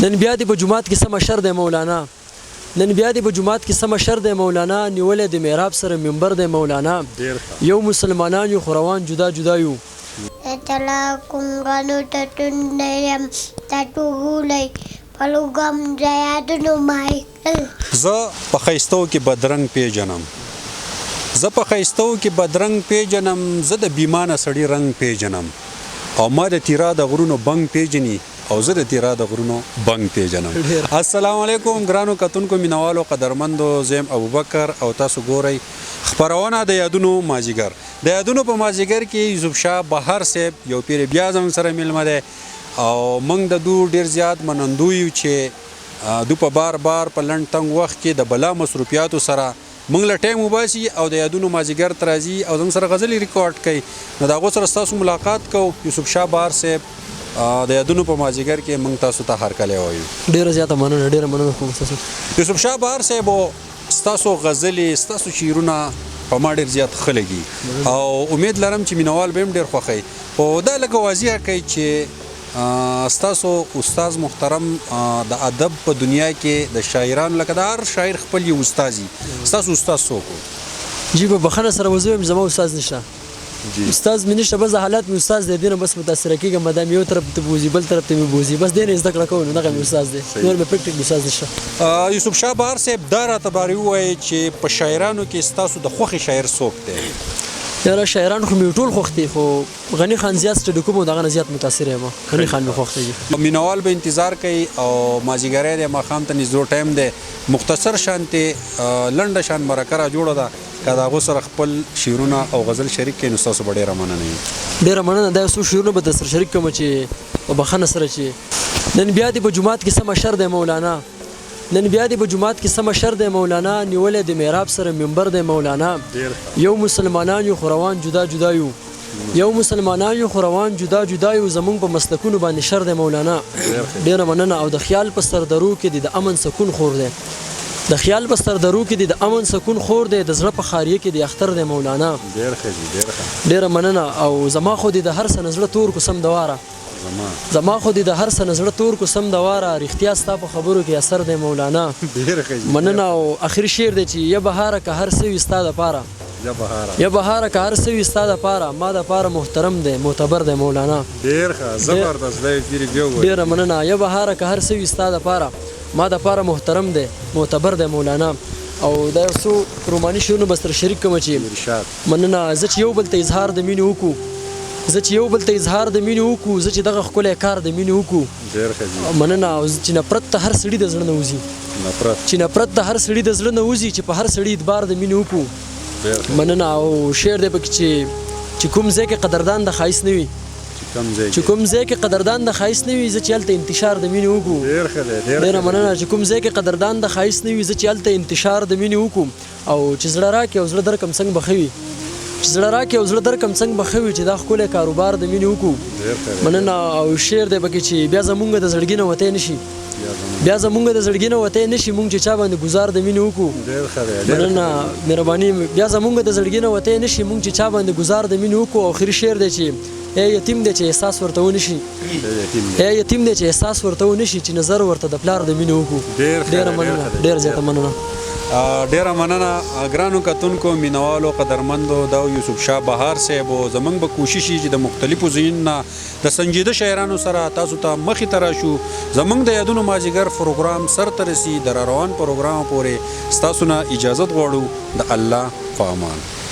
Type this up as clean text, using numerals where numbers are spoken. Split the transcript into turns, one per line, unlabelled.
نن بیا دې په جومات کې سم شر دی مولانا نن بیا دې په جومات کې سم شر دی مولانا نیولې د محراب سره منبر دی مولانا یو مسلمانان یو خو روان جدا جدا یو
Talakum ganu tatundayam tatugulay palugam jayadunu Michael.
زه په ښایستو کې بدرنګ پیژنم زه په ښایستو کې بدرنګ پیژنم زه د بیمانه سړي رنګ پیژنم او ما د تیرا د غرونو بنګ پیژني او زه د تیرا د غرونو بنګ پیژنم السلام علیکم ګرانو کتونکو مینوالو قدرمندو زیم ابوبکر او تاسو ګورئ خپرونه د یادونو مازیګر د یادونو په مازیګر کې یوسف شاه بهر صاحب یو پیر بیا زموږ سره میلمه دی او موږ د دوی ډېر زیات منندو یو چې دوی په بار په لنډ تنګ وخت کې د بلا مصروفیاتو سره موږ له ټایم وباسي او د یادونو مازیګر ته راځي او زموږ سره غزلې ریکارډ کوي نو د هغو سره ستاسو ملاقات کوو یوسف شاه بهر صاحب د یادونو په مازیګر کې موږ تاسو ته هرکلی وایو
ډېره زیاته مننه ډېره مننه کوم ستاسو
یوسف شاه بهر صاحب ستاسو غزلې ستاسو شعرونه په ما ډېر زیات ښه لګي او امید لرم چې مینوال به هم ډېر خوښوي خو دا لکه واضح کوي چې ستاسو استاد محترم د ادب په دنیا کې د شاعرانو لکه د هر شاعر خپل یو استاد ستاسو استاد څوک
جی په بخښنه سره وزویم زما استاد نشته استاد مې نشته بس حالات مې استاد دی دینه بس متاثره کېږم مدام یو طرف ته بوزي بل طرف ته مې بوزي بس دینه زده کړه کوم نو دغه مې استاد دی نور مې پریکټیکل استاد نشته
یوسف شاه بهر صاحب دا راته باري ووایي چې په شاعرانو کې ستاسو د خوښې شاعر څوک دی
یاره شاعران خو مې ټول خوښ دي خو غني خان زیات سټډي کوم دغه نه زیات متاثر یم غني خان مې خوښ دی
مینوال به انتظار کوي او مازیګری دی ماښام ته نږدې ټایم دی مختصر شانتې لنډه شان مرکه را جوړه ده که د هغو سره خپل شعرونه او غزل شریک کړي نو ستاسو به ډېره مننه وي
ډېره مننه دا څو شعرونه به درسره شریک کړم چې په بخښنه سره چې نن بیا دې په جومات کې سم شر دی مولانا نن بیا دې په جومات کې سم شر دی مولانا نیولې د محراب سره منبر دی مولانا یو مسلمانان یو خو روان جدا جدا یو یو مسلمانان یو خو روان جدا جدا یو زمونږ په مسلکونو باندې شر دی مولانا ډېره مننه او د خیال په سردرو کې د امن سکون خور دی د خیال په سردرو کې د امن سکون خور دی د زړه په خاریه کې د اختر دی مولانا ډېره مننه او زما خو د هر څه نه زړه تور کو سم دواره زما خو د هر څه نه زړه تور کو سم دواره رښتیا ستا په خبرو کې اثر دی مولانا مننه او اخر شعر دی چې یا بهاره که هر څه وي ستا دپاره یا بهاره که هر څه وي ستا دپاره ما دپاره محترم دی معتبر دی مولانا ډېره مننه یا بهاره که هر څه وي ستا دپاره ما دپاره محترم دی معتبر دی مولانا او دا یو څو روماني شعرونه به سره شریک کړم چې مننه زه چې یو بل ته اظهار د مینې وکړو زه چې یو بل ته اظهار د مینې وکړو زه چې دغه ښکلی کار د مینې وکړو مننه او چې نفرت ته هر سړي د زړه نه وځي چې نفرت ته هر سړي د زړه نه وځي چې په هر سړي اعتبار د مینې وکړو مننه او شعر دی پکې چې کوم ځای کې قدردان د ښایست نه وي چې کوم ځای کې قدردان د ښایست نه وي زه چې هلته انتشار د مینې وکړو ډېره مننه چې کوم ځای کې قدردان د ښایست نه وي زه چې هلته انتشار د مینې وکړو او چې زړه راکړي او زړه درکړم څنګه به ښه وي چې زړه راکړي او زړه درکړم څنګه به ښه وي چې دا ښکلی کاروبار د مینې وکړو مننه او شعر دی پکې چې بیا زمونږ د زړګي نه وتی نه شي بیا زمونږ د زړګي نه وتی نه شي مونږ چې چا باندې ګزار د مینې وکړو مننه مهرباني بیا زمونږ د زړګي نه وتی نه شي مونږ چې چا باندې ګزار د مینې وکړو او آخري شعر دی چې یتیم دی چې احساس ورته ونشي یتیم دی چې احساس ورته ونشي چې نظر ورته د پلار د مینې وکړو ډېره مننه ډېره زیاته مننه
ډیره مننه ګرانو کتونکو مینوالو قدرمندو دا یوسف شاه بهر صاحب زمونږ به کوشش وي چې د مختلفو ځایونو نه د سنجیده شاعرانو سره تاسو ته مخې ته راشو زمونږ د یادونو مازیګر پروګرام سرته رسي د راروان پروګرام پورې ستاسو نه اجازت غواړو د الله په امان